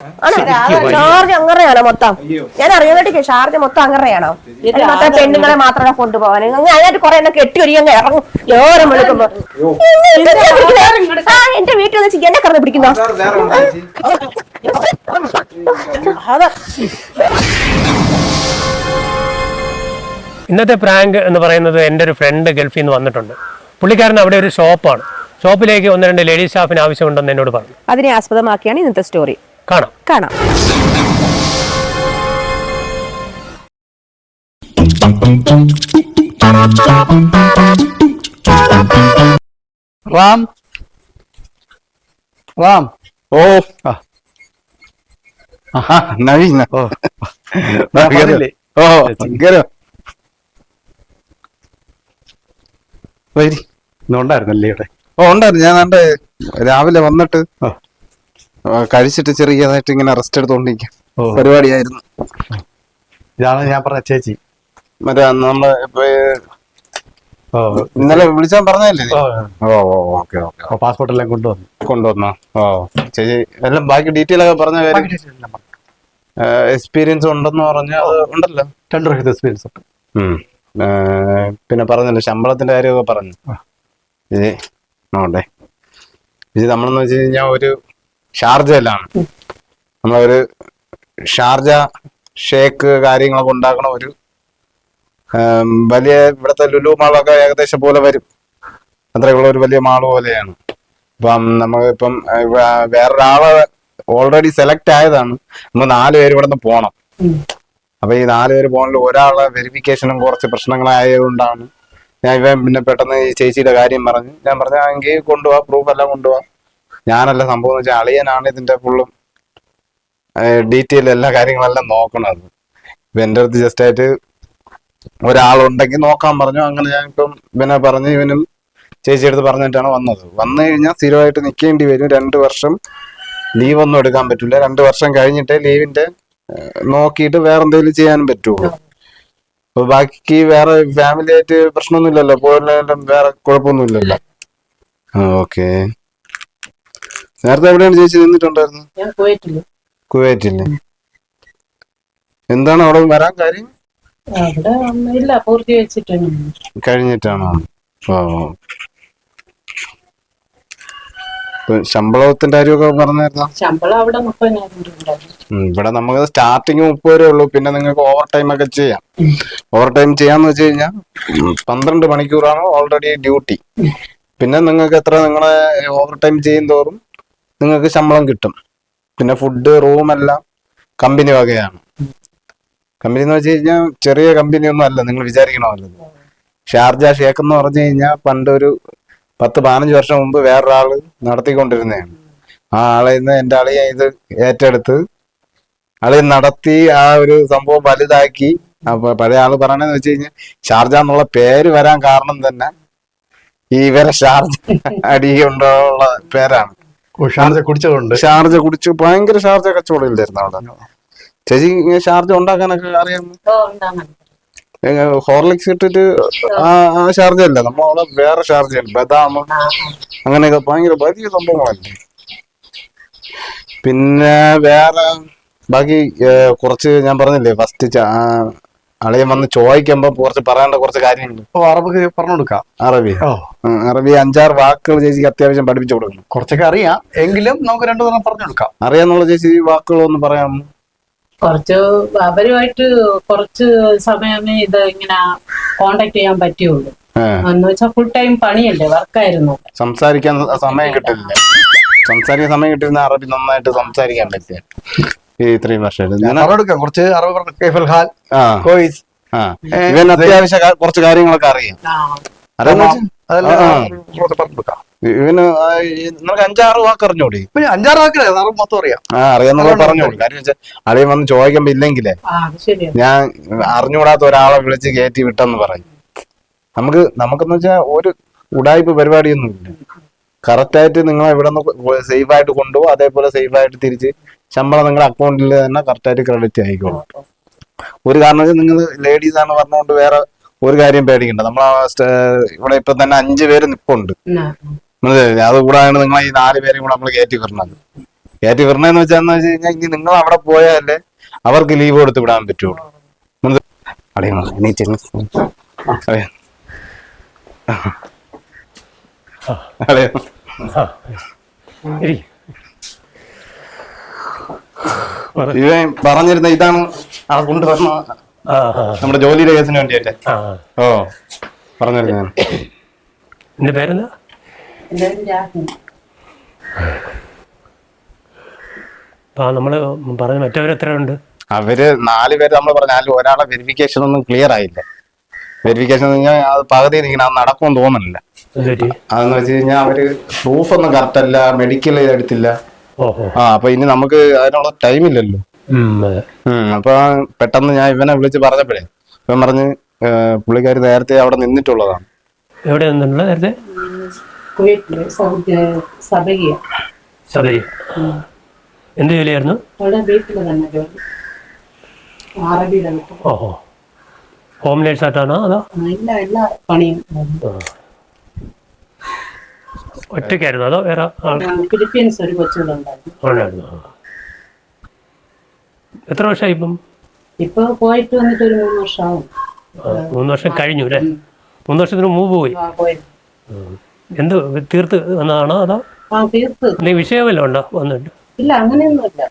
Sharjah അങ്ങനെയാണോ മൊത്തം? ഞാൻ അറിയാനായിട്ട് ഷാർജ മൊത്തം അങ്ങനെയാണോ? മൊത്തം പെണ്ണുങ്ങളെ മാത്രമേ കൊണ്ടുപോകാൻ അതിനായിട്ട് കുറെ എന്നെ കെട്ടി ഒരുങ്ങി ഇറങ്ങും ഓരം വിളിക്കുമ്പോ. എന്റെ വീട്ടിൽ വെച്ച് എന്നെ കറന്ന് പിടിക്കുന്നോ? ഇന്നത്തെ പ്രാങ്ക് എന്ന് പറയുന്നത് എൻ്റെ ഒരു ഫ്രണ്ട് ഗൾഫിൽ നിന്ന് വന്നിട്ടുണ്ട്. പുള്ളിക്കാരൻ അവിടെ ഒരു ഷോപ്പാണ്. ഷോപ്പിലേക്ക് 1-2 ലേഡീസ് സ്റ്റാഫിന് ആവശ്യമുണ്ടെന്ന് എന്നോട് പറഞ്ഞു. അതിനെ ആസ്പദമാക്കിയാണ് ഇന്നത്തെ സ്റ്റോറി. കാണാം. റാം ഓ നവീന ഓ ഉണ്ടായിരുന്നല്ലേ ഇവിടെ? ഓ ഉണ്ടായിരുന്നു. ഞാൻ രാവിലെ വന്നിട്ട് കഴിച്ചിട്ട് ചെറിയതായിട്ട് ഇങ്ങനെ റെസ്റ്റ് എടുത്തോണ്ടിരിക്കാം പരിപാടിയായിരുന്നു. ഇതാണ് ഞാൻ പറഞ്ഞ ചേച്ചി. മറ്റേ നമ്മള് ഇന്നലെ വിളിച്ചാൽ പറഞ്ഞല്ലേ? ഓക്കെ പാസ്പോർട്ട് എല്ലാം കൊണ്ടുവന്നോ? ഓ ചേച്ചി എല്ലാം ബാക്കി ഡീറ്റെയിൽ ഒക്കെ പറഞ്ഞ കാര്യം. എക്സ്പീരിയൻസ് ഉണ്ടെന്ന് പറഞ്ഞ അത് ഉണ്ടല്ലോ, 2 വർഷത്തെ എക്സ്പീരിയൻസ് ഉണ്ട്. പിന്നെ പറഞ്ഞല്ലോ ശമ്പളത്തിന്റെ കാര്യമൊക്കെ പറഞ്ഞു. ഇത് നോണ്ടേ, ഇത് നമ്മളെന്ന് വെച്ച് കഴിഞ്ഞാൽ ഒരു ഷാർജയിലാണ്. നമ്മളൊരു ഷാർജ ഷേക്ക് കാര്യങ്ങളൊക്കെ ഉണ്ടാക്കണ ഒരു വലിയ ഇവിടുത്തെ ലുലു മാളൊക്കെ ഏകദേശം പോലെ വരും, അത്രയുള്ള ഒരു വലിയ മാള് പോലെയാണ്. ഇപ്പം നമ്മളിപ്പം വേറൊരാള് ഓൾറെഡി സെലക്ട് ആയതാണ്. നമ്മൾ 4 പേര് ഇവിടെ നിന്ന് പോണം. അപ്പൊ ഈ 4 പേര് പോകണിൽ ഒരാളെ വെരിഫിക്കേഷനും കുറച്ച് പ്രശ്നങ്ങളായതുകൊണ്ടാണ് ഞാൻ പിന്നെ പെട്ടെന്ന് ഈ ചേച്ചിയുടെ കാര്യം പറഞ്ഞു. ഞാൻ പറഞ്ഞ എങ്കിൽ കൊണ്ടുപോവാ, പ്രൂഫ് എല്ലാം കൊണ്ടുപോവാ. ഞാനല്ല സംഭവം എന്ന് വെച്ചാൽ അളിയനാണ് ഇതിന്റെ ഫുള്ളും ഡീറ്റെയിൽ എല്ലാ കാര്യങ്ങളെല്ലാം നോക്കണത്. ഇപ്പൊ എൻ്റെ അടുത്ത് ജസ്റ്റ് ആയിട്ട് ഒരാളുണ്ടെങ്കിൽ നോക്കാൻ പറഞ്ഞു. അങ്ങനെ ഞാൻ ഇപ്പം ഇവനെ പറഞ്ഞ് ഇവനും ചേച്ചിയെടുത്ത് പറഞ്ഞിട്ടാണ് വന്നത്. വന്നു കഴിഞ്ഞാൽ സ്ഥിരമായിട്ട് നിൽക്കേണ്ടി വരും. 2 വർഷം ലീവ് ഒന്നും എടുക്കാൻ പറ്റില്ല. 2 വർഷം കഴിഞ്ഞിട്ടേ ലീവിന്റെ നോക്കിയിട്ട് വേറെ എന്തെങ്കിലും ചെയ്യാനും പറ്റുള്ളൂ. അപ്പൊ ബാക്കി വേറെ ഫാമിലി ആയിട്ട് പ്രശ്നമൊന്നുമില്ലല്ലോ, പോയാലും വേറെ കുഴപ്പമൊന്നുമില്ലല്ലോ. ഓക്കെ. നേരത്തെ എവിടെയാണ് ചേച്ചി നിന്നിട്ടുണ്ടായിരുന്നു? കുവൈറ്റില്ലേ? എന്താണ് അവിടെ വരാൻ കാര്യം? കഴിഞ്ഞിട്ടാണോ? ഓ, ശമ്പളത്തിന്റെ കാര്യമൊക്കെ പറഞ്ഞായിരുന്നോ? ശമ്പളം അവിടെ 30,000 രൂപ. ഇവിടെ നമുക്ക് സ്റ്റാർട്ടിങ് 30 രൂപ ഉള്ളൂ. പിന്നെ നിങ്ങൾക്ക് ഓവർ ടൈം ഒക്കെ ചെയ്യാം. ഓവർ ടൈം ചെയ്യാന്ന് വെച്ച് കഴിഞ്ഞാൽ 12 മണിക്കൂറാണ് ഓൾറെഡി ഡ്യൂട്ടി. പിന്നെ നിങ്ങൾക്ക് എത്ര നിങ്ങളെ ഓവർ ടൈം ചെയ്യും തോറും നിങ്ങൾക്ക് ശമ്പളം കിട്ടും. പിന്നെ ഫുഡ് റൂം എല്ലാം കമ്പനി വകയാണ്. കമ്പനി എന്ന് വെച്ച് കഴിഞ്ഞാൽ ചെറിയ കമ്പനി ഒന്നും അല്ല, നിങ്ങൾ വിചാരിക്കണമല്ലോ. ഷാർജ ഷേക്ക് എന്ന് പറഞ്ഞു കഴിഞ്ഞാൽ പണ്ട് ഒരു 10-15 വർഷം മുമ്പ് വേറൊരാള് നടത്തിക്കൊണ്ടിരുന്നതാണ്. ആ ആളെ നിന്ന് എൻ്റെ അളിയെ ഇത് ഏറ്റെടുത്ത് അളിയെ നടത്തി ആ ഒരു സംഭവം വലുതാക്കി. അപ്പൊ പഴയ ആള് പറയണെന്ന് വെച്ച് കഴിഞ്ഞാൽ ഷാർജ എന്നുള്ള പേര് വരാൻ കാരണം തന്നെ ഈ ഇവരെ ഷാർജ അടിയുണ്ടുള്ള പേരാണ്. ഷാർജ കുടിച്ച് ഭയങ്കര ഷാർജ കച്ചവടം ഇല്ലായിരുന്നു അവിടെ. ചേച്ചി ഷാർജ ഉണ്ടാക്കാനൊക്കെ അറിയാമോ? ഹോർലിക്സ് ഇട്ടിട്ട് ആ ഷാർജ അല്ല, നമ്മളവിടെ വേറെ ഷാർജയാണ്, ബദാം അങ്ങനെയൊക്കെ ഭയങ്കര വലിയ സംഭവങ്ങളല്ലേ. പിന്നെ വേറെ ബാക്കി കുറച്ച് ഞാൻ പറഞ്ഞില്ലേ ഫസ്റ്റ് അളിയൻ വന്ന് ചോദിക്കുമ്പോ കുറച്ച് പറയേണ്ട കുറച്ച് കാര്യങ്ങളുണ്ട്. അറബി പറഞ്ഞു കൊടുക്കാം. അറബി 5-6 വാക്കുകൾ ചേച്ചിക്ക് അത്യാവശ്യം പഠിപ്പിച്ചു കൊടുക്കണം. കുറച്ചൊക്കെ അറിയാം, എങ്കിലും നമുക്ക് 2 തവണ പറഞ്ഞു കൊടുക്കാം. അറിയാന്നുള്ള ചേച്ചി വാക്കുകളൊന്നും പറയാമോ? കുറച്ച് അവരുമായിട്ട് കുറച്ച് സമയമേ ഇത് ഇങ്ങനെ കോണ്ടാക്ട് ചെയ്യാൻ പറ്റുള്ളൂ. എന്ന് വെച്ചാൽ ഫുൾ ടൈം പണിയല്ലേ, വർക്കായിരുന്നു. സംസാരിക്കാൻ സമയം കിട്ടില്ല. സംസാരിക്കാൻ സമയം കിട്ടിയിരുന്ന അറബി നന്നായിട്ട് സംസാരിക്കാൻ പറ്റിയ ഈ 3 വർഷമായിട്ട് കുറച്ച് ഇവൻ അത്യാവശ്യം കുറച്ച് കാര്യങ്ങളൊക്കെ അറിയാം. ഇവന് നമുക്ക് 5-6 വാക്ക് അറിഞ്ഞോടി. 5-6 വാക്ക് മൊത്തം അറിയാം. അറിയാന്നുള്ള പറഞ്ഞോളൂ. കാര്യം വെച്ചാൽ അളിയൻ വന്ന് ചോദിക്കുമ്പോ ഇല്ലെങ്കിലേ ഞാൻ അറിഞ്ഞുകൂടാത്ത ഒരാളെ വിളിച്ച് കയറ്റി വിട്ടെന്ന് പറയും. നമുക്കെന്ന് വെച്ചാൽ ഒരു ഉടായ്പ പരിപാടിയൊന്നും ഇല്ല. കറക്റ്റായിട്ട് നിങ്ങൾ ഇവിടെ നിന്ന് സേഫ് ആയിട്ട് കൊണ്ടുപോകും. അതേപോലെ സേഫ് ആയിട്ട് തിരിച്ച് ശമ്പളം നിങ്ങളുടെ അക്കൗണ്ടിൽ തന്നെ കറക്റ്റായിട്ട് ക്രെഡിറ്റ് ആയിക്കോളും. ഒരു കാരണം വെച്ചാൽ നിങ്ങൾ ലേഡീസ് ആണ് പറഞ്ഞുകൊണ്ട് വേറെ ഒരു കാര്യം പേടിക്കണ്ട. ഇവിടെ ഇപ്പൊ തന്നെ 5 പേര് നിപ്പുണ്ട്. മനസ്സിലായില്ലേ? അതുകൂടാണ് നിങ്ങൾ ഈ 4 പേരെയും കൂടെ നമ്മൾ കയറ്റി വരണത്. കയറ്റി വിടണെന്ന് വെച്ചാന്ന് വെച്ച് കഴിഞ്ഞാൽ ഇനി നിങ്ങൾ അവിടെ പോയാലേ അവർക്ക് ലീവ് കൊടുത്ത് വിടാൻ പറ്റുള്ളൂ. ഇവൻ പറഞ്ഞിരുന്ന ഇതാണ് ആ കൊണ്ടുവരണ നമ്മുടെ ജോലിയുടെ കേസിന് വേണ്ടിയല്ലേ. ഓ പറഞ്ഞിരുന്ന എന്റെ പേരെന്താ? നമ്മള് പറഞ്ഞ മറ്റവരെത്ര ഉണ്ട്? അവര് 4 പേര് നമ്മൾ പറഞ്ഞാലും ഒരാളെ വെരിഫിക്കേഷൻ ഒന്നും ക്ലിയർ ആയില്ല. വെരിഫിക്കേഷൻ അത് പകുതി ഇങ്ങനെ നടക്കുമെന്ന് തോന്നുന്നില്ല. അതെന്ന് വെച്ച് കഴിഞ്ഞാൽ അവര് പ്രൂഫ് ഒന്നും കറക്റ്റ് അല്ല, മെഡിക്കൽ എടുത്തില്ല. അപ്പൊ ഇനി നമുക്ക് അതിനുള്ള ടൈം ഇല്ലല്ലോ. അപ്പൊ പെട്ടെന്ന് ഞാൻ ഇവനെ വിളിച്ച് പറഞ്ഞപ്പോഴേ ഇവൻ പറഞ്ഞ് പുള്ളിക്കാരി നേരത്തെ അവിടെ നിന്നിട്ടുള്ളതാണ്. എവിടെ നിന്നിട്ടുള്ള നേരത്തെ? എന്ത് ജോലിയായിരുന്നു? ഓഹോ, ഹോം നേഴ്സ് ആയിട്ടാണോ അതോ ഒറ്റയ്ക്കായിരുന്നു അതോ വേറെ ഫിലിപ്പീൻസ് ഒരു കൊച്ചുണ്ടായിരുന്നു? എത്ര വർഷമായി ഇപ്പം? ഇപ്പൊ പോയിട്ട് വന്നിട്ട് ഒരു 3 വർഷമാവും. 3 വർഷം കഴിഞ്ഞു അല്ലേ? 3 വർഷത്തിന് മുമ്പ് പോയി. എന്ത് തീർത്ത് വന്നതാണോ അതോ തീർത്ത് വിഷയമല്ലോ ഉണ്ടോ വന്നിട്ട്? ഇല്ല, അങ്ങനെയൊന്നുമില്ല.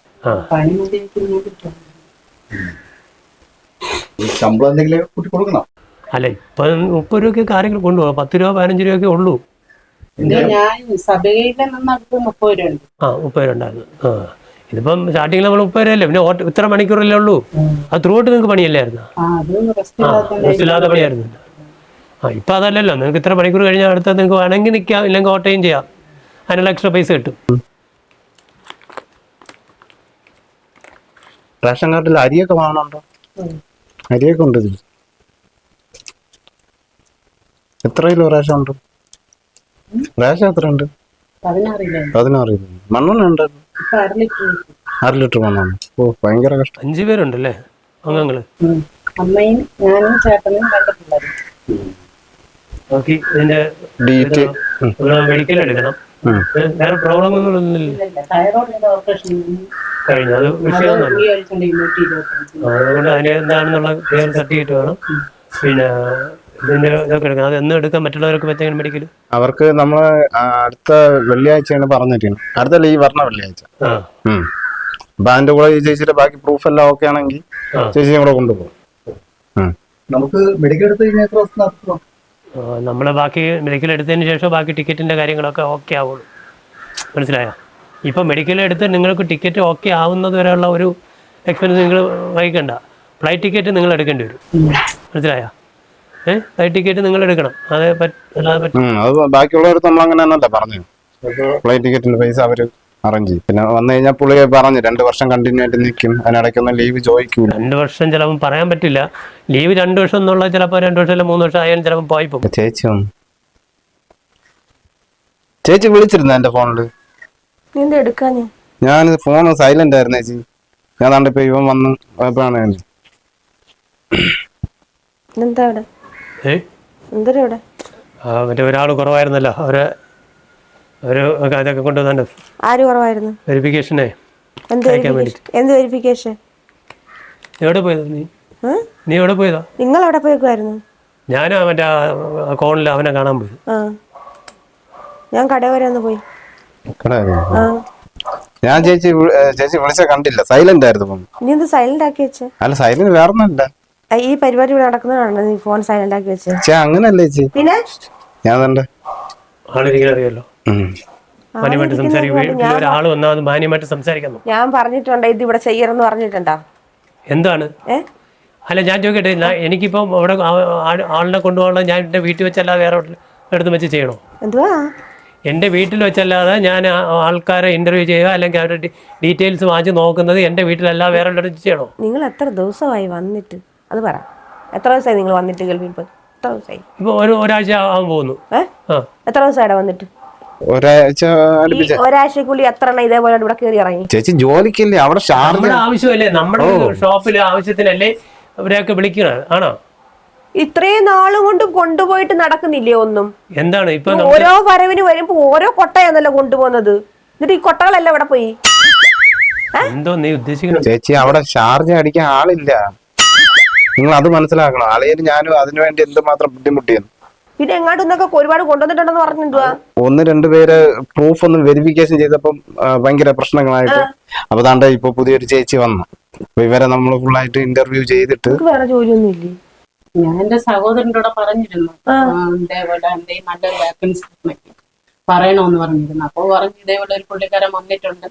ശമ്പളം എന്തെങ്കിലും കൂട്ടി കൊടുക്കണം. അല്ല ഇപ്പൊ 30 രൂപയ്ക്ക് കാര്യങ്ങൾ കൊണ്ടുപോകാം. 10 രൂപ 15 രൂപയൊക്കെ ഉള്ളൂ. ഞാൻ സഭയിലെ നിന്നടുത്ത് 30 രൂപ ഉണ്ട്. 30 രൂപ ഉണ്ടായിരുന്നു. ഇതിപ്പം സ്റ്റാർട്ടിങ്ങിൽ നമ്മൾ 30 രൂപയല്ലേ, പിന്നെ ഇത്ര മണിക്കൂറല്ലേ ഉള്ളൂ. അത് ത്രൂ ഔട്ട് നിങ്ങൾക്ക് പണിയല്ലായിരുന്നു? ഇല്ലാത്ത പണിയായിരുന്നു. ഇപ്പൊ അതല്ലല്ലോ, നിങ്ങൾക്ക് ഇത്ര മണിക്കൂർ കഴിഞ്ഞാൽ അടുത്ത നിങ്ങൾക്ക് വേണമെങ്കിൽ നിൽക്കാം, ഇല്ലെങ്കിൽ ഓട്ടയും ചെയ്യാം. അതിനുള്ള എക്സ്ട്രാ പൈസ കിട്ടും. റേഷൻ കാർഡിൽ അരിയൊക്കെ വാങ്ങണുണ്ടോ? അരിയൊക്കെ ഉണ്ട് ഇതിൽ. എത്ര കിലോ റേഷൻ ഉണ്ട്? റേഷൻ എത്ര ഉണ്ട്? 16 കിലോ. മണ്ണെണ്ണ ഉണ്ട് 6 ലിറ്റർ മണ്ണെണ്ണ. ഓ ഭയങ്കര കഷ്ടം. 5 പേരുണ്ടല്ലേ അംഗങ്ങള്? അമ്മയും ഞാനും ചേട്ടനും 2 പിള്ളേരും. ഇതിന്റെ മെഡിക്കൽ എടുക്കണം. വേറെ പ്രോബ്ലം കഴിഞ്ഞു. അത് വിഷയമൊന്നുമില്ല. അതുകൊണ്ട് അതിന് എന്താണെന്നുള്ള ക്ലിയർ സർട്ടിഫിക്കറ്റ് വേണം. പിന്നെ ഇതിന്റെ ഇതൊക്കെ എടുക്കണം. അത് എന്നും എടുക്കാൻ മറ്റുള്ളവർക്ക് പറ്റെങ്കിലും മെഡിക്കൽ അവർക്ക് നമ്മള് അടുത്ത വെള്ളിയാഴ്ചയാണ് പറഞ്ഞിരിക്കുന്നത്. അടുത്ത ലീവ് പറഞ്ഞ വെള്ളിയാഴ്ച. അപ്പൊ അതിന്റെ കൂടെ ഈ ചേച്ചിയുടെ ബാക്കി പ്രൂഫ് എല്ലാം ഓക്കെ ആണെങ്കിൽ ചേച്ചിയും കൂടെ കൊണ്ടുപോകും. നമുക്ക് മെഡിക്കൽ എടുത്ത് കഴിഞ്ഞാൽ എത്ര ദിവസം നടത്തണം? നമ്മള് ബാക്കി മെഡിക്കൽ എടുത്തതിന് ശേഷം ബാക്കി ടിക്കറ്റിന്റെ കാര്യങ്ങളൊക്കെ ഓക്കെ ആവുള്ളൂ. മനസ്സിലായോ? ഇപ്പം മെഡിക്കൽ എടുത്ത് നിങ്ങൾക്ക് ടിക്കറ്റ് ഓക്കെ ആവുന്നത് വരെയുള്ള ഒരു എക്സ്പെൻസ് നിങ്ങൾ വഹിക്കണ്ട. ഫ്ലൈറ്റ് ടിക്കറ്റ് നിങ്ങൾ എടുക്കേണ്ടി വരും. മനസ്സിലായോ? ഫ്ലൈറ്റ് ടിക്കറ്റ് നിങ്ങൾ എടുക്കണം. അതേ അല്ലാതെ പറ്റും. അത് ബാക്കിയുള്ളവർക്ക് നമ്മൾ അങ്ങനെ തന്നെയല്ലേ പറഞ്ഞു. ഫ്ലൈറ്റ് ടിക്കറ്റിന്റെ പൈസ അവര് അറേഞ്ച് ചെയ്യും. പിന്നെ വന്നു കഴിഞ്ഞാൽ പുള്ളിയെ പറഞ്ഞു 2 വർഷം കണ്ടിന്യൂ ആയിട്ട് നിൽക്കും, അതിനിടയ്ക്കൊന്നും ലീവ് ചോദിക്കൂല. 2 വർഷം ചിലപ്പോൾ പറയാൻ പറ്റില്ല. ലീവ് 2 വർഷം എന്നുള്ള ചിലപ്പോൾ 2 വർഷം അല്ല 3 വർഷം ആയാലും ചിലപ്പോൾ പോയി പോകും. ചേച്ചി വിളിച്ചിരുന്നു എന്റെ ഫോണില്. ഞാൻ ഫോൺ സൈലന്റ് ആയിരുന്നു ചേച്ചി. ഞാൻ കണ്ടിപ്പോ ഇവൻ വന്ന് പോയപ്പോഴാണ് മറ്റേ ഒരാൾ കുറവായിരുന്നല്ലോ. അതൊക്കെ കൊണ്ടുവന്നു. ആര് കുറവായിരുന്നു? വെരിഫിക്കേഷനെ. എന്ത് വെരിഫിക്കേഷൻ? എവിടെ പോയത് നീ എവിടെ പോയതാ? നിങ്ങൾ എവിടെ പോയേക്കുമായിരുന്നു? ഞാൻ മറ്റേ അക്കൗണ്ടിൽ അവനെ കാണാൻ പോയി. ഞാൻ കട വരെ ഒന്ന് പോയി. ഞാൻ ചേച്ചി വിളിച്ച കണ്ടില്ല, സൈലന്റ് ആയിരുന്നു. നീ എന്ത് സൈലന്റ് ആക്കി വെച്ചേ? അല്ല സൈലന്റ് വേറൊന്നല്ല, ഈ പരിപാടി ഇവിടെ നടക്കുന്നതാണ് നീ ഫോൺ സൈലന്റ് ആക്കി വെച്ചേ. അങ്ങനല്ലേ ചേച്ചി? പിന്നെ ഞാൻ തന്നെ അറിയാലോ. ഒരാള് വന്നാൽ മാന്യമായിട്ട് സംസാരിക്കുന്നു. ഞാൻ പറഞ്ഞിട്ടുണ്ട് ഇത് ഇവിടെ ചെയ്യണമെന്ന് പറഞ്ഞിട്ടുണ്ടോ? എന്താണ്? അല്ല ഞാൻ ചോദിക്കട്ടെ, എനിക്കിപ്പോ അവിടെ ആളിനെ കൊണ്ടുപോകാനുള്ള ഞാൻ എന്റെ വീട്ടിൽ വെച്ചല്ലാതെ വേറെ എടുത്ത് വെച്ച് ചെയ്യണോ? എന്തുവാ? എന്റെ വീട്ടിൽ വെച്ചല്ലാതെ ഞാൻ ആൾക്കാരെ ഇന്റർവ്യൂ ചെയ്യുക അല്ലെങ്കിൽ അവരുടെ ഡീറ്റെയിൽസ് വാങ്ങിച്ച് നോക്കുന്നത് എന്റെ വീട്ടിലല്ല വേറെ എടുത്ത് ചെയ്യണോ? നിങ്ങൾ എത്ര ദിവസമായി വന്നിട്ട്? അത് പറ. എത്ര ദിവസമായി നിങ്ങൾ വന്നിട്ട് ഗൾഫിൽ പോയി? എത്ര ദിവസമായി? ഇപ്പൊ ഒരാഴ്ച ആവാൻ പോകുന്നു. എത്ര ദിവസമായിടാ വന്നിട്ട്? ഒരാഴ്ചക്കുള്ളിൽ എത്ര എണ്ണം ഇതേപോലെ ഇവിടെ കയറി ഇറങ്ങി? ചേച്ചി ജോലിക്കല്ലേ അവിടെ? നമ്മുടെ ആവശ്യമല്ലേ, നമ്മുടെ ഷോപ്പിലെ ആവശ്യത്തിനല്ലേ അവരെയൊക്കെ വിളിക്കുന്നത് ആണോ? ഇത്രയും നാളും കൊണ്ട് കൊണ്ടുപോയിട്ട് നടക്കുന്നില്ലേ ഒന്നും? എന്താണ് ഇപ്പൊ ഓരോ വരവിന് വരുമ്പോ ഓരോ കൊട്ടയാന്നല്ലോ കൊണ്ടുപോകുന്നത്. എന്നിട്ട് ഈ കൊട്ടകളെല്ലാം ഇവിടെ പോയി. എന്തോ നീ ഉദ്ദേശിക്കുന്നത്? ചേച്ചി അവിടെ ഷാർജ അടിക്കാൻ ആളില്ല, നിങ്ങൾ അത് മനസ്സിലാക്കണം. അളിയന് ഞാനും അതിനുവേണ്ടി എന്തുമാത്രം ബുദ്ധിമുട്ടിയെന്ന്. പിന്നെ എങ്ങാട്ടൊന്നൊക്കെ ഒരുപാട് കൊണ്ടുവന്നിട്ടുണ്ടെന്ന് പറഞ്ഞിട്ടുവാ. 1-2 പേര് പ്രൂഫ് ഒന്നും വെരിഫിക്കേഷൻ ചെയ്തപ്പം ഭയങ്കര പ്രശ്നങ്ങളായിട്ട് അപ്പൊ താണ്ട ഇപ്പൊ പുതിയൊരു ചേച്ചി വന്നു. അപ്പൊ ഇവരെ നമ്മൾ ഫുള്ളായിട്ട് ഇന്റർവ്യൂ ചെയ്തിട്ട്. വേറെ ജോലിയൊന്നും ഇല്ലേ? ഞാൻ എന്റെ സഹോദരൻ്റെ കൂടെ പറഞ്ഞിരുന്നു ഇതേപോലെ എന്റെ നല്ലൊരു വാക്കൻസി പറയണോന്ന് പറഞ്ഞിരുന്നു. അപ്പൊ പറഞ്ഞു ഇതേപോലെ ഒരു പുള്ളിക്കാരൻ വന്നിട്ടുണ്ട്,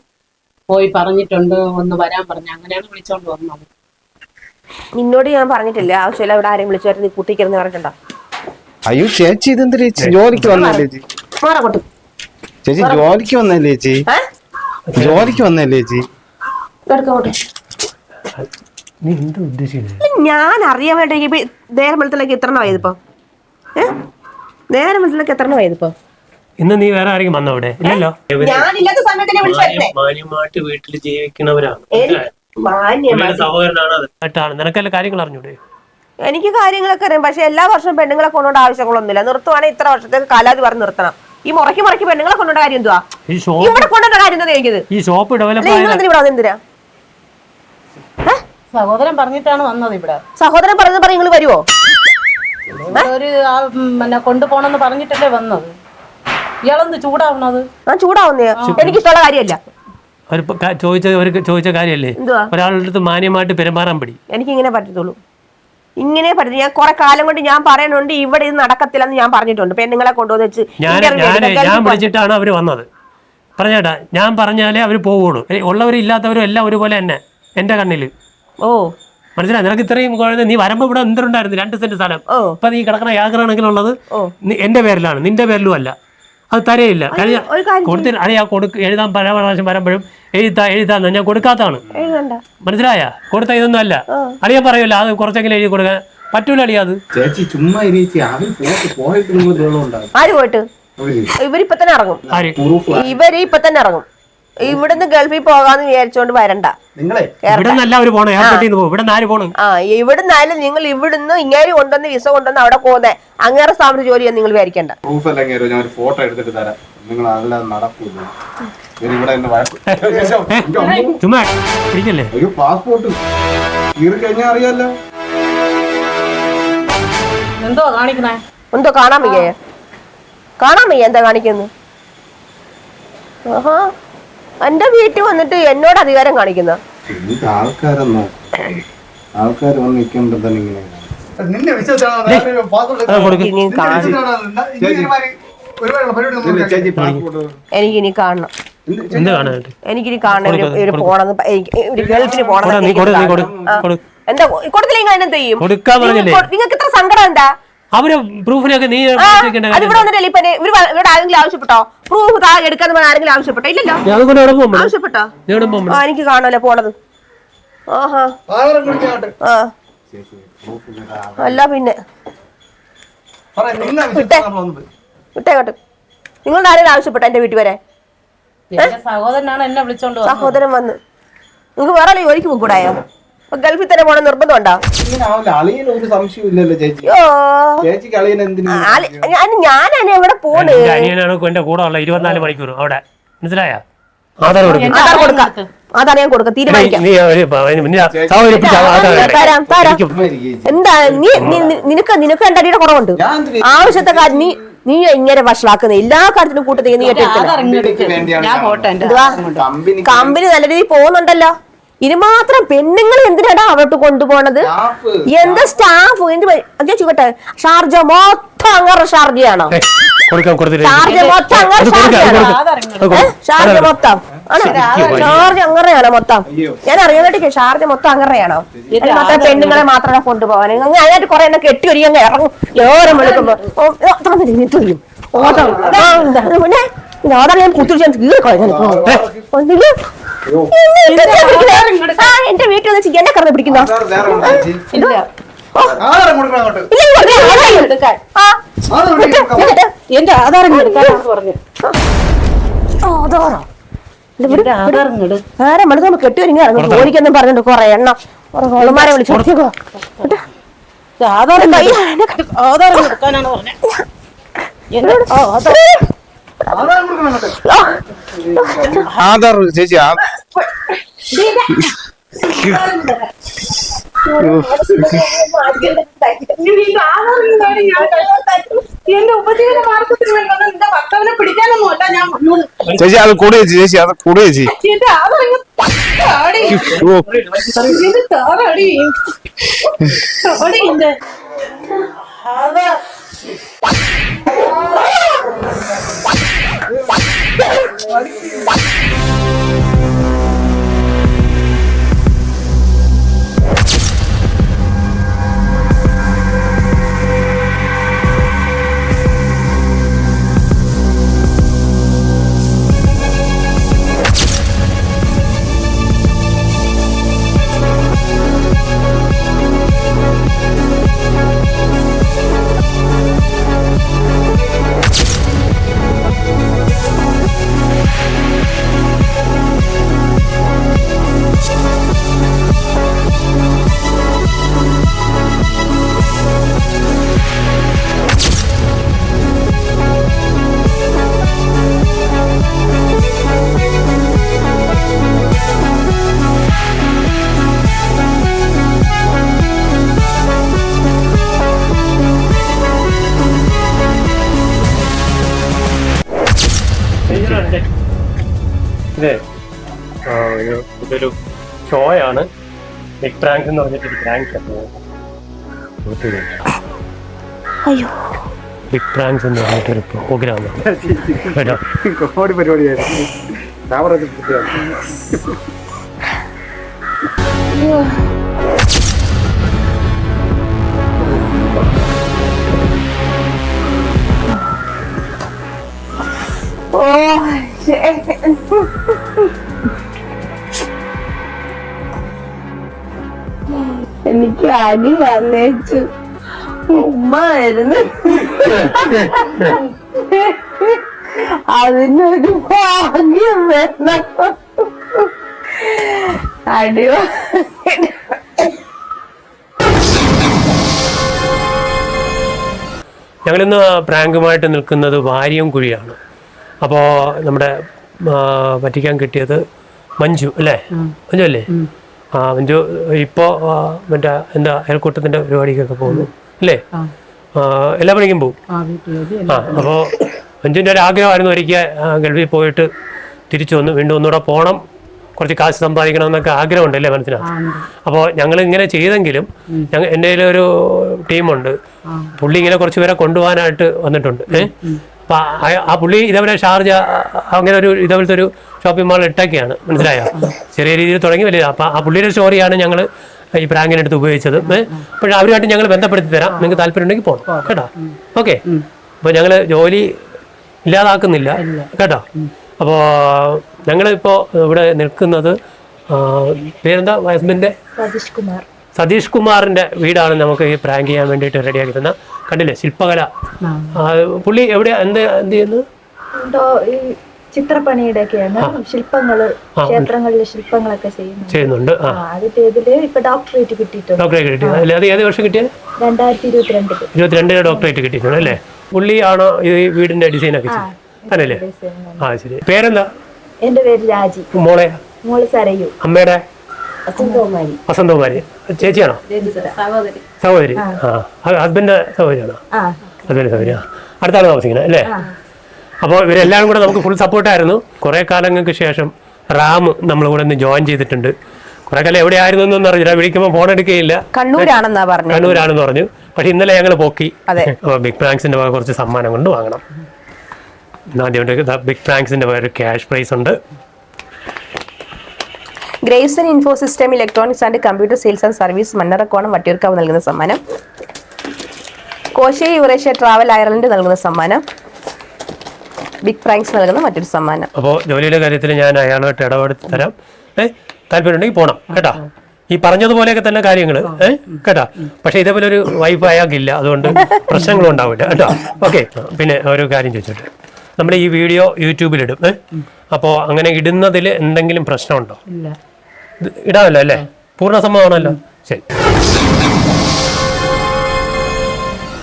പോയി പറഞ്ഞിട്ടുണ്ട്, ഒന്ന് വരാൻ പറഞ്ഞു. അങ്ങനെയാണ് വിളിച്ചോണ്ട് വന്നത്. നിന്നോട് ഞാൻ പറഞ്ഞിട്ടില്ല ആവശ്യമില്ല ഇവിടെ ആരെയും വിളിച്ചു വരുന്ന കുട്ടിക്കിരുന്ന് പറഞ്ഞിട്ടുണ്ടോ? അയ്യോ ചേച്ചി ഇതെന്ത് ചേച്ചി ജോലിക്ക് വന്നല്ലേ ചേച്ചി? ചേച്ചി ജോലിക്ക് വന്നല്ലേ ചേച്ചി? ജോലിക്ക് വന്നല്ലേ ചേച്ചി? നീ എന്താ ഉദ്ദേശിക്കുന്നത്? ഞാൻ അറിയാൻ വേണ്ടി നേരം വെളുത്തിലേക്ക് എത്ര ആയതിപ്പോ? നേരം വെളുത്തിലേക്ക് എത്ര ആയതിപ്പോ? ഇന്ന് നീ വേറെ ആരെങ്കിലും വന്നോ അവിടെ? ഇല്ലല്ലോ. ഞാനില്ലാത്ത സമയത്തല്ലേ വിളിച്ചു. മാന്യമായിട്ട് വീട്ടിൽ ജീവിക്കുന്നവരാണ്. സഹോദരനാണ് അത്. കേട്ടാണ് നിനക്കല്ല കാര്യങ്ങൾ അറിഞ്ഞൂടെ? എനിക്ക് കാര്യങ്ങളൊക്കെ അറിയാം, പക്ഷെ എല്ലാ വർഷവും പെണ്ണുങ്ങളെ കൊണ്ടുകൊണ്ട് ആവശ്യങ്ങളൊന്നുമില്ല. നിർത്തുവാണെങ്കിൽ ഇത്ര വർഷത്തേക്ക് കാലാവധി പറഞ്ഞ് നിർത്തണം. ഈ മുറയ്ക്ക് പെണ്ണുങ്ങളെ കൊണ്ടുള്ള കാര്യം എന്തുവാ? ഇവിടെ കൊണ്ടുള്ള കാര്യം എന്താ ചോദിക്കുന്നത്? ഈ ഷോപ്പ് ഡെവലപ്പ് എന്തിനാ? സഹോദരൻ പറഞ്ഞിട്ടാണ് വന്നത് ഇവിടെ. സഹോദരൻ പറഞ്ഞത് പറയും നിങ്ങൾ വരുവോ? ഒരു പിന്നെ കൊണ്ടുപോണെന്ന് പറഞ്ഞിട്ടല്ലേ വന്നത്. ഇയാളെന്ത് ചൂടാവണത്? ഞാൻ ചൂടാവുന്നേ എനിക്ക് ഇഷ്ടമുള്ള കാര്യമല്ല. ചോദിച്ച കാര്യല്ലേ? ഒരാളുടെ അടുത്ത് മാന്യമായിട്ട് പെരുമാറാൻ പടി. എനിക്ക് ഇങ്ങനെ പറ്റത്തുള്ളൂ, ഇങ്ങനെ പറ്റും. ഞാൻ കുറെ കാലം കൊണ്ട് ഞാൻ പറയുന്നുണ്ട് ഇവിടെ ഇത് നടക്കത്തില്ലെന്ന് ഞാൻ പറഞ്ഞിട്ടുണ്ട്. പെണ്ണുങ്ങളെ കൊണ്ടുവന്ന് വെച്ച് ഞാൻ വിളിച്ചിട്ടാണ് അവര് വന്നത്. പറഞ്ഞേട്ടാ, ഞാൻ പറഞ്ഞാലേ അവര് പോവുള്ളൂ. ഉള്ളവരും ഇല്ലാത്തവരും എല്ലാം ഒരുപോലെ തന്നെ എന്റെ കണ്ണില്. ഓ മനസ്സിലായി? നിനക്ക് ഇത്രയും നീ വരുമ്പോ ഇവിടെ എന്തുണ്ടായിരുന്നു? 2 സെന്റ് സ്ഥലം. ഇപ്പൊ നീ കിടക്കണ യാഗ്രഹാണെങ്കിലുള്ളത് എന്റെ പേരിലാണ്, നിന്റെ പേരിലും അല്ല. അത് തരയില്ല. കൊടുത്തിട്ട് അറിയാ എഴുതാൻ പല പ്രാവശ്യം വരുമ്പോഴും എഴുതാന്ന് ഞാൻ കൊടുക്കാത്തതാണ്. മനസ്സിലായ? കൊടുത്ത ഇതൊന്നും അല്ല. അറിയാൻ പറയൂല, അത് കുറച്ചെങ്കിലും എഴുതി കൊടുക്കാൻ പറ്റൂല. അറിയാത് ചേച്ചി ചുമ്മാ ആര് പോയിട്ട് ഇവരിപ്പൊ തന്നെ ഇറങ്ങും. ഇവര് ഇപ്പൊ തന്നെ ഇറങ്ങും. ഇവിടുന്ന് ഗൾഫിൽ പോകാന്ന് വിചാരിച്ചോണ്ട് വരണ്ട. ഇവിടുന്നായാലും നിങ്ങൾ ഇവിടുന്ന് ഇങ്ങേര് കൊണ്ടുവന്ന് വിസ കൊണ്ടുവന്ന് അവിടെ പോകുന്നേ അങ്ങേറെ സ്ഥാപനത്തിൽ ജോലി ചെയ്യാൻ നിങ്ങൾ വിചാരിക്കണ്ട. ഫോട്ടോ എടുത്തിട്ട് തരാം. നിങ്ങൾ ഒരു പാസ്പോർട്ട് കഴിഞ്ഞാൽ അറിയാലോ. എന്തോ കാണിക്കണേ? എന്തോ കാണാൻ വയ്യ? കാണാൻ വയ്യ എന്താ കാണിക്കുന്നു? ആഹാ, എന്റെ വീട്ടിൽ വന്നിട്ട് എന്നോട് അധികാരം കാണിക്കുന്ന ആൾക്കാർ വന്ന് നിൽക്കുമ്പോ തന്നെ ഇങ്ങനെ എനിക്കിനി കാണണം. എനിക്കിനി കാണണം. ഇവര് പോണെന്ന് ഗൾഫിന് പോണെന്ന് എന്താ കൊടുത്തില്ലെങ്കിൽ അതിനെന്ത് ചെയ്യും? നിങ്ങൾക്ക് ഇത്ര സങ്കടം എന്താ? അവര് പ്രൂഫിനൊക്കെ നീ ഇവിടെ വന്നിട്ടല്ലേ ഇപ്പൊ ഇവിടെ ആരെങ്കിലും ആവശ്യപ്പെട്ടോ? പ്രൂഫ് താഴെ എടുക്കാന്ന് പറഞ്ഞ ആരെങ്കിലും ആവശ്യപ്പെട്ടോ? ഇല്ലല്ലോ. ആവശ്യപ്പെട്ടോ? എനിക്ക് കാണല്ലോ പോണത്. ആഹാ, അല്ല പിന്നെ വിട്ടേക്കോട്ടെ. നിങ്ങളുടെ ആരെങ്കിലും ആവശ്യപ്പെട്ടോ എന്റെ വീട്ടിൽ വരെ? സഹോദരനാണ് എന്നെ വിളിച്ചോണ്ട്. സഹോദരൻ വന്ന് നിങ്ങൾക്ക് വേറെ ജോലിക്ക് പോകൂടായോ? ഗൾഫിൽ തന്നെ പോണ നിർബന്ധം ഉണ്ടോ? ഞാനാണ് എവിടെ പോണ്? എന്റെ കൂടെ ഉള്ള 24 മണിക്കൂർ അവിടെ. മനസ്സിലായോ? അതാണ് ഞാൻ കൊടുക്കാം. തീരുമാനിക്കാം. എന്താ നിനക്ക് എന്റെ അടിയുടെ കുറവുണ്ട്. ആവശ്യത്തെ കാര്യം നീ എങ്ങനെ വഷളാക്കുന്ന എല്ലാ കാര്യത്തിനും കൂട്ടത്തിൽ നീ കമ്പനി നല്ല രീതിയിൽ പോകുന്നുണ്ടല്ലോ. ഇനി മാത്രം പെണ്ണുങ്ങൾ എന്തിനാടാ അവിടോട്ട് കൊണ്ടുപോണത്? എന്താ സ്റ്റാഫ് ഞാൻ ചോട്ടെ? ഷാർജ മൊത്തം അങ്ങനെ ഷാർജയാണോ? ഷാർജ മൊത്തം ഷാർജ മൊത്തം ഷാർജ അങ്ങനെയാണോ മൊത്തം? ഞാൻ അറിയാൻ വേണ്ടി ഷാർജ മൊത്തം അങ്ങനെയാണോ? മൊത്തം പെണ്ണുങ്ങളെ മാത്രമേ കൊണ്ടുപോകാൻ. അതിനായിട്ട് കുറെ എണ്ണം കെട്ടി ഒരുങ്ങി അങ്ങ് ഇറങ്ങും. ഓരം വിളിക്കുമ്പോ ഓട്ടം പിന്നെ ഓടാൻ ഞാൻ കുത്തിരിച്ചാൽ എന്റെ വീട്ടിൽ വന്ന് എന്നെ കറന്ന് പിടിക്കുന്നോ? എന്റെ ആധാരം കെട്ടി ഒരുങ്ങി ഇറങ്ങും. ജോലിക്കൊന്നും പറഞ്ഞിട്ട് കുറെ എണ്ണം ഹോളുമാരെ വിളിച്ചു ആധാരം ആധാരം എടുക്കാനാണ് പറഞ്ഞത്. ആധാർ ചേച്ചി എന്റെ ഉപജീവന മാർഗത്തിന് വേണ്ടി വന്ന നിന്റെ ഭർത്താവിനെ പിടിക്കാനൊന്നും അല്ല ഞാൻ വന്നത്. ചേച്ചി അത് കൂടെ ചേച്ചി അത് കൂടെ ചേച്ചി എന്റെ ആദറിങ്ങ് താടി. ഇത് താടി. താടി എന്റെ. ഇതേ ഇതൊരു ഷോയാണ്. ബിഗ് പ്രാങ്ക് എന്ന് പറഞ്ഞിട്ടൊരു പ്രാങ്ക് അയ്യോ ബിഗ് പ്രാങ്ക്സ് എന്ന് പറഞ്ഞിട്ടൊരു പ്രോഗ്രാമാണ് കേട്ടോ. കോമഡി പരിപാടിയായിരുന്നു. എനിക്ക് അടി വന്നേച്ചു ഉമ്മായിരുന്നു. അതിനൊരു ഭാഗ്യം വേണം. അടി ഞങ്ങളിന്ന് പ്രാങ്കുമായിട്ട് നിൽക്കുന്നത് വാരിയം കുഴിയാണ്. അപ്പോൾ നമ്മുടെ പറ്റിക്കാൻ കിട്ടിയത് മഞ്ജു അല്ലേ? മഞ്ജു അല്ലേ? മഞ്ജു ഇപ്പോൾ മറ്റേ എന്താ അയൽക്കൂട്ടത്തിൻ്റെ പരിപാടിക്കൊക്കെ പോകുന്നു അല്ലേ? എല്ലാ പണിക്കും പോകും. അപ്പോൾ മഞ്ജുവിൻ്റെ ഒരു ആഗ്രഹമായിരുന്നു ഒരിക്കൽ ഗൾഫിൽ പോയിട്ട് തിരിച്ചു വന്ന് വീണ്ടും ഒന്നുകൂടെ പോകണം, കുറച്ച് കാശ് സമ്പാദിക്കണം എന്നൊക്കെ ആഗ്രഹമുണ്ട് അല്ലേ മനസ്സിലാവും. അപ്പോൾ ഞങ്ങൾ ഇങ്ങനെ ചെയ്തെങ്കിലും എൻ്റെ ഒരു ടീമുണ്ട്, പുള്ളി ഇങ്ങനെ കുറച്ച് പേരെ കൊണ്ടുപോകാനായിട്ട് വന്നിട്ടുണ്ട്. അപ്പം ആ പുള്ളി ഇതേപോലെ ഷാർജ അങ്ങനെ ഒരു ഇതേപോലത്തെ ഒരു ഷോപ്പിംഗ് മാൾ ഇട്ടൊക്കെയാണ്, മനസ്സിലായോ? ചെറിയ രീതിയിൽ തുടങ്ങി വലിയ. അപ്പം ആ പുള്ളിയുടെ സ്റ്റോറിയാണ് ഞങ്ങൾ ഈ പ്രാങ്കിനടുത്ത് ഉപയോഗിച്ചത്. പക്ഷേ അവരുമായിട്ട് ഞങ്ങൾ ബന്ധപ്പെടുത്തി തരാം, നിങ്ങൾക്ക് താല്പര്യം ഉണ്ടെങ്കിൽ പോകണം കേട്ടോ. ഓക്കെ, അപ്പോൾ ഞങ്ങൾ ജോലി ഇല്ലാതാക്കുന്നില്ല കേട്ടോ. അപ്പോൾ ഞങ്ങളിപ്പോൾ ഇവിടെ നിൽക്കുന്നത് പേരെന്താ ഹസ്ബൻഡിൻ്റെ? സതീഷ് കുമാറിൻ്റെ വീടാണ് നമുക്ക് ഈ പ്രാങ്ക് ചെയ്യാൻ വേണ്ടിയിട്ട് റെഡിയാക്കി തന്ന. കണ്ടില്ലേ ശില്പകല. പുള്ളി എവിടെയാ എന്ത് ചെയ്യുന്നു? ചിത്രപ്പണിയുടെയൊക്കെയാണ് ശില്പങ്ങള്, ക്ഷേത്രങ്ങളിലെ ശില്പങ്ങളൊക്കെ ചെയ്യുന്നുണ്ട്. ഡോക്ടറേറ്റ് കിട്ടിയിട്ടുണ്ട്. ഡോക്ടറേറ്റ് കിട്ടിയത് അല്ലേ? അത് ഏത് വർഷം കിട്ടിയത്? 2022 ഡോക്ടറേറ്റ് കിട്ടിയിട്ടുണ്ട് അല്ലേ? പുള്ളിയാണോ ഈ വീടിന്റെ ഡിസൈനൊക്കെ അതല്ലേ? ആ ശരി. പേരെന്താ? എന്റെ പേര് രാജി. മോള് സരയു. അമ്മയുടെ? വസന്തകുമാരി. ചേച്ചിയാണോ? സഹോദരി. ഹസ്ബൻഡ് സഹോദരിയാണോ? ഹസ്ബൻഡ് സഹോദരി. അടുത്താണ് താമസിക്കുന്നത് അല്ലേ? അപ്പോൾ ഇവരെല്ലാവരും കൂടെ നമുക്ക് ഫുൾ സപ്പോർട്ടായിരുന്നു. കുറേ കാലങ്ങൾക്ക് ശേഷം റാം നമ്മൾ കൂടെ ഒന്ന് ജോയിൻ ചെയ്തിട്ടുണ്ട്. കുറെ കാലം എവിടെയായിരുന്നു എന്നൊന്നും അറിയില്ല, വിളിക്കുമ്പോൾ ഫോൺ എടുക്കുകയില്ല. കണ്ണൂരാണെന്ന് പറഞ്ഞു. പക്ഷെ ഇന്നലെ ഞങ്ങൾ പോക്കി. അപ്പോൾ ബിഗ് പ്രാങ്ക്സിന്റെ വക കുറച്ച് സമ്മാനം കൊണ്ട് വാങ്ങണം. ആദ്യമായിട്ട് ബിഗ് പ്രാങ്ക്സിന്റെ വക ഒരു ക്യാഷ് പ്രൈസ് ഉണ്ട്. Graveson info system electronics and computer sales and service Mannarakkonam Vattiyoorkavu നൽകുന്ന സമ്മാനം. കോശി യുറേഷ്യ ട്രാവൽ അയർലൻഡ് നൽകുന്ന സമ്മാനം. ബിഗ് പ്രാങ്ക്സ് നൽകുന്ന മറ്റൊരു സമ്മാനം. അപ്പോൾ ജോലിയുടെ കാര്യത്തിൽ ഞാൻ അയാളുമായിട്ട് ഇടപെടുത്തി തരാം. താല്പര്യം ഉണ്ടെങ്കിൽ പോകണം കേട്ടോ. ഈ പറഞ്ഞതുപോലെയൊക്കെ തന്നെ കാര്യങ്ങൾ കേട്ടോ. പക്ഷെ ഇതേപോലെ ഒരു വൈഫ് അയാൾക്കില്ല, അതുകൊണ്ട് പ്രശ്നങ്ങളും ഉണ്ടാവില്ല കേട്ടോ. ഓക്കെ, പിന്നെ ഒരു കാര്യം ചോദിച്ചോട്ടെ, നമ്മൾ ഈ വീഡിയോ യൂട്യൂബിലിടും. അപ്പോൾ അങ്ങനെ ഇടുന്നതിൽ എന്തെങ്കിലും പ്രശ്നമുണ്ടോ? ഇടാമല്ലോ അല്ലേ? പൂർണ്ണ സമ്മതമാണല്ലോ. ശരി.